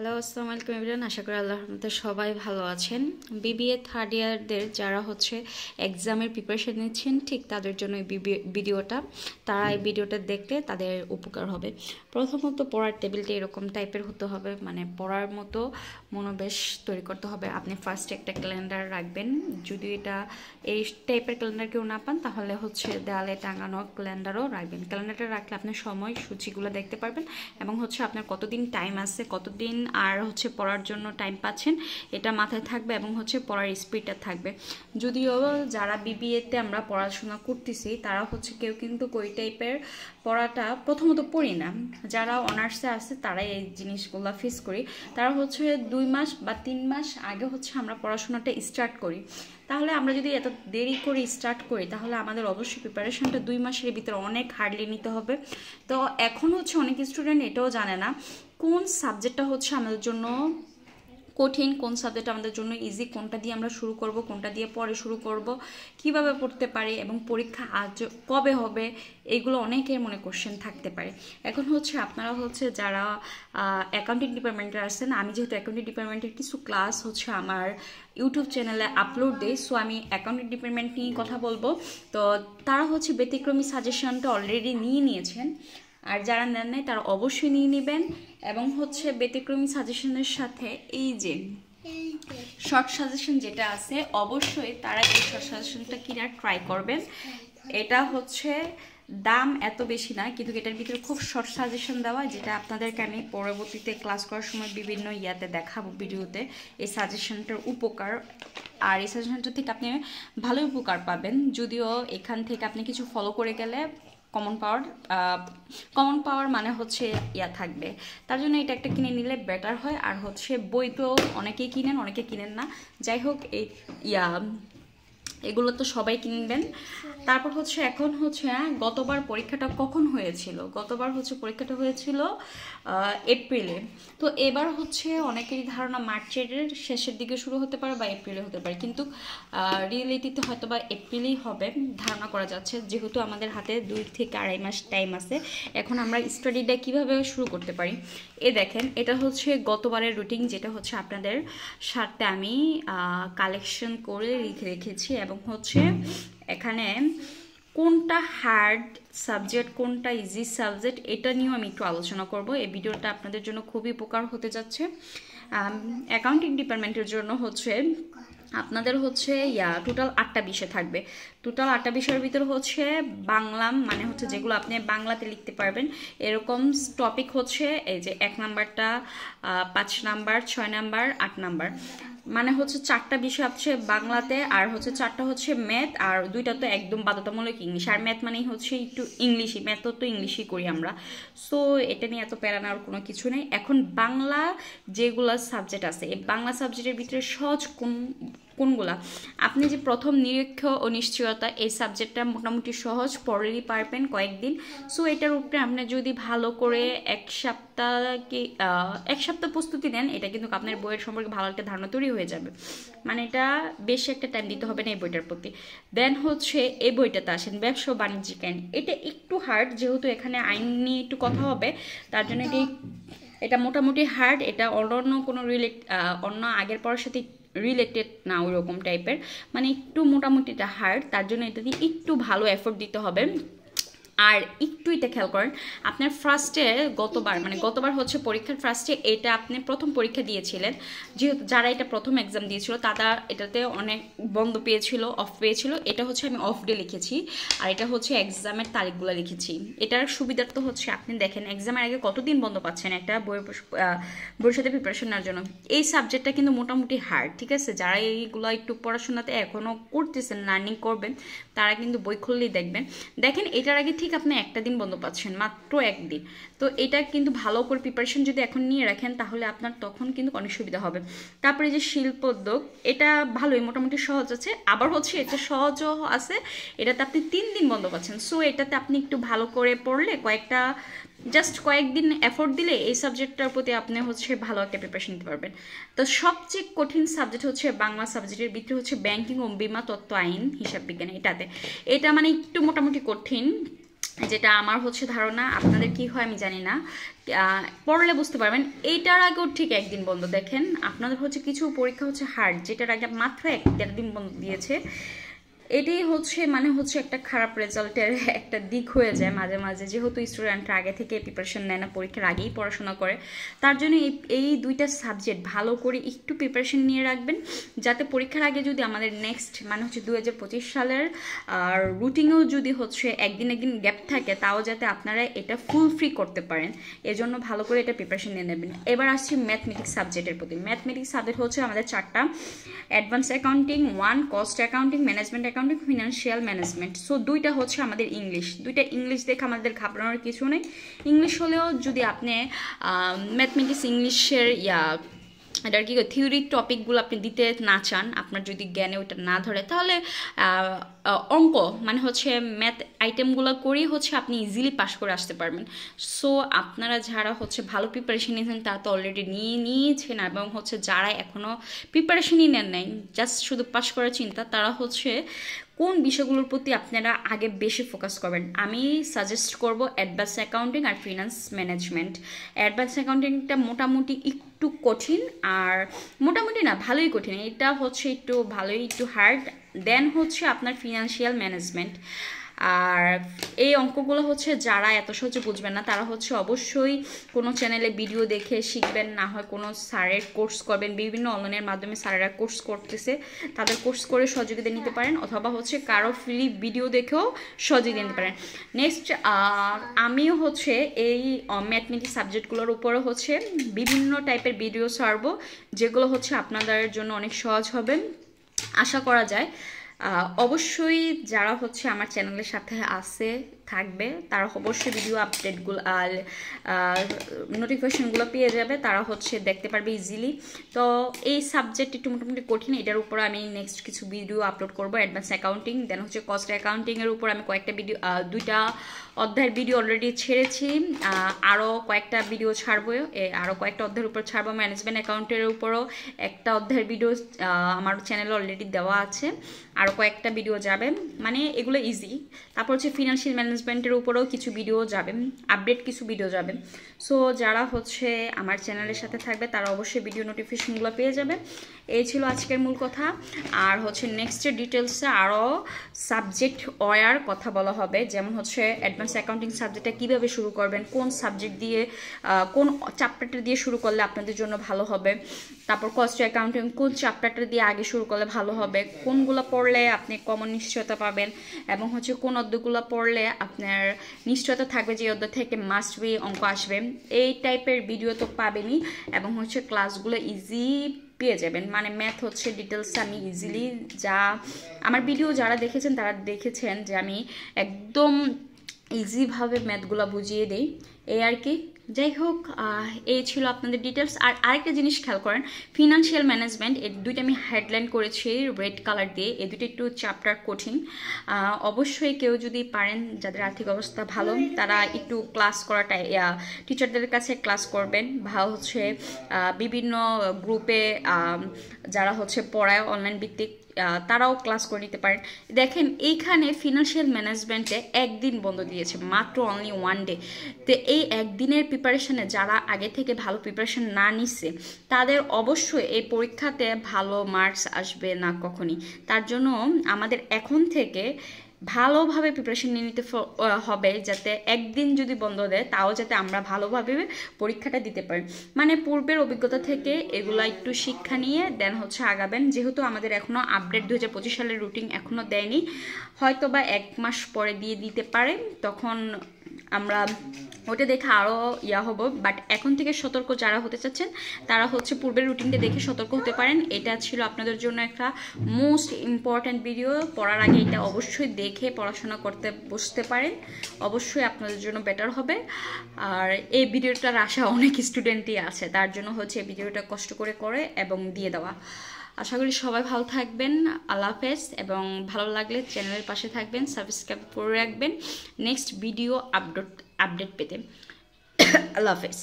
Hello, আসসালামু আলাইকুম everyone. আশা করি আল্লাহর রহমতে সবাই ভালো আছেন। বিবিএ থার্ড ইয়ারদের যারা এক্সামের প্রিপারেশন নিচ্ছেন, ঠিক তাদের জন্য এই ভিডিওটা। তারা এই ভিডিওটা দেখলে তাদের উপকার হবে। প্রথমত পড়ার টেবিলটা এরকম টাইপের হতে হবে, মানে পড়ার মতো মনোবেশ তৈরি করতে হবে। আপনি ফার্স্টে একটা ক্যালেন্ডার রাখবেন। যদি এটা এই টাইপের ক্যালেন্ডার কেউ না পান, তাহলে দেওয়ালে টাঙানো ক্যালেন্ডারও রাখবেন। ক্যালেন্ডারটা রাখলে আপনি সময় সূচিগুলো দেখতে পারবেন এবং আপনার কতদিন টাইম আছে, কতদিন আর পড়ার জন্য টাইম পাচ্ছেন, এটা মাথায় থাকবে এবং পড়ার স্পিডটা থাকবে। যদিও যারা বিবিএতে আমরা পড়াশোনা করতেছি, তারা কেউ কিন্তু ওই টাইপের পড়াটা প্রথমত পড়ি না। যারা অনার্সে আছে তারা এই জিনিসগুলো ফেস করি। তারা 2 মাস বা 3 মাস আগে আমরা পড়াশোনাটা স্টার্ট করি। তাহলে আমরা যদি এত দেরি করে স্টার্ট করি, তাহলে আমাদের অবশ্যই প্রিপারেশনটা 2 মাসের ভিতরে অনেক হার্ডলি নিতে হবে। তো এখন অনেক স্টুডেন্ট এটাও জানে না কোন সাবজেক্টটা আমাদের জন্য কঠিন, কোন সাবজেক্ট আমাদের জন্য ইজি, কোনটা দিয়ে আমরা শুরু করব, কোনটা দিয়ে পরে শুরু করব, কিভাবে পড়তে পারি এবং পরীক্ষা আজ কবে হবে, এগুলো অনেকের মনে কোশ্চেন থাকতে পারে। এখন আপনারা যারা অ্যাকাউন্টিং ডিপার্টমেন্টে আসছেন, আমি যেহেতু অ্যাকাউন্টিং ডিপার্টমেন্টের কিছু ক্লাস আমার ইউটিউব চ্যানেলে আপলোড দিই, সো আমি অ্যাকাউন্টিং ডিপার্টমেন্ট নিয়ে কথা বলবো। তো তারা ব্যতিক্রমী সাজেশনটা অলরেডি নিয়ে নিয়েছেন, আর যারা নেন নাই তারা অবশ্যই নিয়ে নেবেন। এবং ব্যতিক্রমী সাজেশনের সাথে এই যে শর্ট সাজেশন যেটা আছে, অবশ্যই তারা এই শর্ট সাজেশনটা কেনার ট্রাই করবেন। এটা দাম এত বেশি না, কিন্তু এটার ভিতরে খুব শর্ট সাজেশন দেওয়া, যেটা আপনাদেরকে আমি পরবর্তীতে ক্লাস করার সময় বিভিন্ন দেখাবো ভিডিওতে এই সাজেশনটার উপকার। আর এই সাজেশনটা থেকে আপনি ভালো উপকার পাবেন। যদিও এখান থেকে আপনি কিছু ফলো করে গেলে কমন পাওয়ার মানে থাকবে। তার জন্য এটা একটা কিনে নিলে বেটার হয়। আর বই তো অনেকেই কিনেন, অনেকে কিনেন না। যাই হোক, এই এগুলো তো সবাই কিনবেন। তারপর এখন গতবার পরীক্ষাটা কখন হয়েছিল? গতবার পরীক্ষাটা হয়েছিল এপ্রিলে। তো এবার অনেকেরই ধারণা মার্চের শেষের দিকে শুরু হতে পারে বা এপ্রিলে হতে পারে, কিন্তু রিয়েলিটিতে হয়তো বা এপ্রিলেই হবে ধারণা করা যাচ্ছে, যেহেতু আমাদের হাতে 2 থেকে 2.5 মাস টাইম আছে। এখন আমরা স্টাডিটা কিভাবে শুরু করতে পারি, দেখেন, এটা গতবারের রুটিন, যেটা আপনাদের সাথে আমি কালেকশন করে রেখেছি। এবং এখানে কোনটা হার্ড সাবজেক্ট, কোনটা ইজি সাবজেক্ট, এটা নিয়েও আমি একটু আলোচনা করব। এই ভিডিওটা আপনাদের জন্য খুবই উপকার হতে যাচ্ছে। অ্যাকাউন্টিং ডিপার্টমেন্টের জন্য আপনাদের টোটাল 8টা বিষয় থাকবে। টোটাল 8টা বিষয়ের ভিতরে বাংলা, মানে যেগুলো আপনি বাংলাতে লিখতে পারবেন, এরকম টপিক এই যে 1 নাম্বারটা, 5 নাম্বার, 6 নাম্বার, 8 নাম্বার, মানে 4টা বিষয় বাংলাতে, আর 4টা ম্যাথ, আর 2টা তো একদম বাধ্যতামূলক ইংলিশ। আর ম্যাথ মানেই একটু ইংলিশই, ম্যাথ তো ইংলিশই করি আমরা। সো এটা নিয়ে এত প্যারা নেওয়ার কোনো কিছু নেই। এখন বাংলা যেগুলো সাবজেক্ট আছে, এই বাংলা সাবজেক্টের ভিতরে সহজ কোনগুলা? আপনি যে প্রথম নিরীক্ষ ও নিশ্চয়তা, এই সাবজেক্টটা মোটামুটি সহজ, পড়লেই পারবেন কয়েকদিন। সো এটার উপরে আপনি যদি ভালো করে এক সপ্তাহ প্রস্তুতি নেন, এটা কিন্তু আপনার বইয়ের সম্পর্কে ভালো একটা ধারণা তৈরি হয়ে যাবে। মানে এটা বেশি একটা টাইম দিতে হবে না এই বইটার প্রতি। দেন এই বইটাতে আসেন, ব্যবসা ও বাণিজ্যিক আইন। এটা একটু হার্ড, যেহেতু এখানে আইন নিয়ে একটু কথা হবে, তার জন্য এটা মোটামুটি হার্ড। এটা অন্য আগের পড়ার সাথে রিলেটেড না, ওই রকম টাইপের, মানে একটু মোটামুটি এটা হার্ড। তার জন্য এটা দিয়ে একটু ভালো এফোর্ট দিতে হবে। আর একটু এটা খেয়াল করেন, আপনার ফার্স্টে গতবার পরীক্ষার ফার্স্টে এটা আপনি প্রথম পরীক্ষা দিয়েছিলেন, যেহেতু যারা এটা প্রথম এক্সাম দিয়েছিল তারা এটাতে অনেক বন্ধ পেয়েছিল, অফ পেয়েছিল। এটা আমি অফ ডে লিখেছি, আর এটা এক্সামের তারিখগুলো লিখেছি। এটার সুবিধা তো আপনি দেখেন এক্সামের আগে কতদিন বন্ধ পাচ্ছেন একটা বইয়ের সাথে প্রিপারেশন নেওয়ার জন্য। এই সাবজেক্টটা কিন্তু মোটামুটি হার্ড, ঠিক আছে? যারা এইগুলো একটু পড়াশোনাতে এখনও করতেছেন, লার্নিং করবেন, তারা কিন্তু বই খুললেই দেখেন এটার আগে ঠিক আপনি একটা দিন বন্ধ পাচ্ছেন, মাত্র একদিন। তো এটা কিন্তু ভালো করে প্রিপারেশন যদি এখন নিয়ে রাখেন, তাহলে আপনার তখন কিন্তু অনেক সুবিধা হবে। তারপরে যে শিল্পোদ্যোগ, এটা ভালোই, মোটামুটি সহজ আছে। আবার এটা সহজও আছে, এটাতে আপনি 3 দিন বন্ধ পাচ্ছেন। সো এটাতে আপনি একটু ভালো করে পড়লে, কয়েকদিন এফোর্ট দিলে এই সাবজেক্টটার প্রতি আপনি ভালো একটা প্রিপারেশন নিতে পারবেন। তো সবচেয়ে কঠিন সাবজেক্ট বাংলা সাবজেক্টের ভিতরে ব্যাংকিং ও বীমা তত্ত্ব আইন হিসাব বিজ্ঞান। এটা মানে একটু মোটামুটি কঠিন। যেটা আমার হচ্ছে ধারণা, আপনাদের কি হয় আমি জানি না, পড়লে বুঝতে পারবেন। এইটার আগেও ঠিক একদিন বন্ধ। দেখেন আপনাদের হচ্ছে কিছু পরীক্ষা হচ্ছে হার্ড, যেটার আগে মাত্র 1-1.5 দিন বন্ধ দিয়েছে। এটাই হচ্ছে মানে হচ্ছে একটা খারাপ রেজাল্টের একটা দিক হয়ে যায় মাঝে মাঝে, যেহেতু স্টুডেন্টরা আগে থেকে প্রিপারেশন নেয় না, পরীক্ষার আগেই পড়াশোনা করে। তার জন্য এই দুইটা সাবজেক্ট ভালো করে একটু প্রিপারেশন নিয়ে রাখবেন, যাতে পরীক্ষার আগে যদি আমাদের নেক্সট মানে হচ্ছে 2025 সালের রুটিনেও যদি হচ্ছে একদিন গ্যাপ থাকে, তাও যাতে আপনারা এটা ফুল ফ্রি করতে পারেন। এজন্য ভালো করে এটা প্রিপারেশন নিয়ে নেবেন। এবার আসছি ম্যাথমেটিক্স সাবজেক্টের প্রতি। ম্যাথমেটিক্স সাবজেক্ট হচ্ছে আমাদের 4টা: advance accounting 1, cost accounting, management accounting, financial management. So 2টা হচ্ছে আমাদের ইংলিশ। 2টা ইংলিশ দেখে আমাদের ঘাবড়ানোর কিছু নেই। ইংলিশ হলেও যদি আপনি ম্যাথমেটিক্স ইংলিশের এটার কি থিওরি টপিকগুলো আপনি দিতে না চান, আপনার যদি জ্ঞানে ওটা না ধরে, তাহলে অঙ্ক মানে হচ্ছে ম্যাথ আইটেমগুলো করেই হচ্ছে আপনি ইজিলি পাস করে আসতে পারবেন। সো আপনারা যারা হচ্ছে ভালো প্রিপারেশন নিয়েছেন তারা তো অলরেডি নিয়েছেন, এবং হচ্ছে যারা এখনও প্রিপারেশনই নেন নাই, জাস্ট শুধু পাস করার চিন্তা, তারা হচ্ছে কোন বিষয়গুলোর প্রতি আপনারা আগে বেশি ফোকাস করবেন। আমি সাজেস্ট করব অ্যাডভান্স অ্যাকাউন্টিং আর ফিনান্স ম্যানেজমেন্ট। অ্যাডভান্স অ্যাকাউন্টিংটা মোটামুটি একটু কঠিন, আর মোটামুটি না ভালোই কঠিন, এটা হচ্ছে একটু ভালোই একটু হার্ড। দেন হচ্ছে আপনার ফিনান্সিয়াল ম্যানেজমেন্ট। আর এই অঙ্কগুলো হচ্ছে যারা এত সহজে বুঝবেন না, তারা হচ্ছে অবশ্যই কোনো চ্যানেলে ভিডিও দেখে শিখবেন, না হয় কোনো স্যারের কোর্স করবেন। বিভিন্ন অনলাইনের মাধ্যমে স্যারেরা কোর্স করতেছে, তাদের কোর্স করে সহযোগিতা নিতে পারেন, অথবা হচ্ছে কারো ফ্রি ভিডিও দেখেও সহযোগিতা নিতে পারেন। নেক্সট আমিও হচ্ছে এই ম্যাথমেটিক্স সাবজেক্টগুলোর উপরে হচ্ছে বিভিন্ন টাইপের ভিডিও ছাড়বো, যেগুলো হচ্ছে আপনাদের জন্য অনেক সহজ হবে আশা করা যায়। অবশ্যই যারা হচ্ছে আমার চ্যানেলের সাথে থাকবে, তারা অবশ্যই ভিডিও আপডেটগুলো আর নোটিফিকেশনগুলো পেয়ে যাবে, তারা হচ্ছে দেখতে পারবে ইজিলি। তো এই সাবজেক্ট একটু মোটামুটি কঠিন, এটার উপর আমি নেক্সট কিছু ভিডিও আপলোড করবো। অ্যাডভান্স অ্যাকাউন্টিং, দেন হচ্ছে কস্ট অ্যাকাউন্টিংয়ের উপর আমি কয়েকটা ভিডিও 2টা অধ্যায়ের ভিডিও অলরেডি ছেড়েছি, আরও কয়েকটা ভিডিও ছাড়বো, আরও কয়েকটা অধ্যায়ের উপর ছাড়বো। ম্যানেজমেন্ট অ্যাকাউন্টের উপরও একটা অধ্যায়ের ভিডিও আমার চ্যানেলে অলরেডি দেওয়া আছে, আরও কয়েকটা ভিডিও যাবে, মানে এগুলো ইজি। তারপর হচ্ছে ফিনান্সিয়াল ম্যানেজমেন্টের উপরেও কিছু ভিডিও যাবে, আপডেট কিছু ভিডিও যাবে। সো যারা হচ্ছে আমার চ্যানেলের সাথে থাকবে তারা অবশ্যই ভিডিও নোটিফিকেশনগুলো পেয়ে যাবে। এই ছিল আজকের মূল কথা। আর হচ্ছে নেক্সটের ডিটেলসে আরও সাবজেক্ট ওয়ার কথা বলা হবে, যেমন হচ্ছে অ্যাডভান্স অ্যাকাউন্টিং সাবজেক্টটা কীভাবে শুরু করবেন, কোন সাবজেক্ট দিয়ে কোন চ্যাপ্টারটা দিয়ে শুরু করলে আপনাদের জন্য ভালো হবে, তারপর কস্ট অ্যাকাউন্টিং কোন চ্যাপ্টারটা দিয়ে আগে শুরু করলে ভালো হবে, কোনগুলো পড়লে আপনি কমন নিশ্চয়তা পাবেন, এবং হচ্ছে কোন অধ্যায়গুলো পড়লে আপনার নিশ্চয়তা থাকবে যে অধ্যায় থেকে মাস্ট বি অঙ্ক আসবে। এই টাইপের ভিডিও তো পাবেনই, এবং হচ্ছে ক্লাসগুলো ইজি পেয়ে যাবেন। মানে ম্যাথ হচ্ছে ডিটেলস আমি ইজিলি, যা আমার ভিডিও যারা দেখেছেন তারা দেখেছেন যে আমি একদম ইজিভাবে ম্যাথগুলো বুঝিয়ে দেই, এই আর কি। যাই হোক, এই ছিল আপনাদের ডিটেলস। আর আরেকটা জিনিস খেয়াল করেন, ফিনান্সিয়াল ম্যানেজমেন্ট, এই দুইটা আমি হেডলাইন করেছি রেড কালার দিয়ে, এই দুটো একটু চ্যাপ্টার কঠিন। অবশ্যই কেউ যদি পারেন, যাদের আর্থিক অবস্থা ভালো, তারা একটু ক্লাস করাটাই টিচারদের কাছে ক্লাস করবেন, বা হচ্ছে বিভিন্ন গ্রুপে যারা হচ্ছে পড়ায় অনলাইন ভিত্তিক, তারাও ক্লাস করে নিতে পারেন। দেখেন এইখানে ফিনান্সিয়াল ম্যানেজমেন্টে একদিন বন্ধ দিয়েছে, মাত্র অনলি 1 ডে। তো এই একদিনের প্রিপারেশনে যারা আগে থেকে ভালো প্রিপারেশন না নিচ্ছে, তাদের অবশ্যই এই পরীক্ষাতে ভালো মার্কস আসবে না কখনই। তার জন্য আমাদের এখন থেকে ভালোভাবে প্রিপারেশন নিয়ে নিতে হবে, যাতে একদিন যদি বন্ধ দেয় তাও যাতে আমরা ভালোভাবে পরীক্ষাটা দিতে পারি। মানে পূর্বের অভিজ্ঞতা থেকে এগুলা একটু শিক্ষা নিয়ে দেন হচ্ছে আগাবেন। যেহেতু আমাদের এখনও আপডেট 2025 সালের রুটিন এখনও দেয়নি, হয়তো বা 1 মাস পরে দিয়ে দিতে পারে, তখন আমরা ওটা দেখে আরও হব। বাট এখন থেকে সতর্ক যারা হতে চাচ্ছেন তারা হচ্ছে পূর্বের রুটিনটা দেখে সতর্ক হতে পারেন। এটা ছিল আপনাদের জন্য একটা মোস্ট ইম্পর্ট্যান্ট ভিডিও। পড়ার আগে এটা অবশ্যই দেখে পড়াশোনা করতে বসতে পারেন, অবশ্যই আপনাদের জন্য বেটার হবে। আর এই ভিডিওটার আশা অনেক স্টুডেন্টই আছে, তার জন্য হচ্ছে এই ভিডিওটা কষ্ট করে এবং দিয়ে দেওয়া। আশা করি সবাই ভালো থাকবেন। আল্লাহ হাফেজ। এবং ভালো লাগলে চ্যানেলের পাশে থাকবেন, সাবস্ক্রাইব করে রাখবেন নেক্সট ভিডিও আপডেট পেতে। আল্লাহ হাফেজ।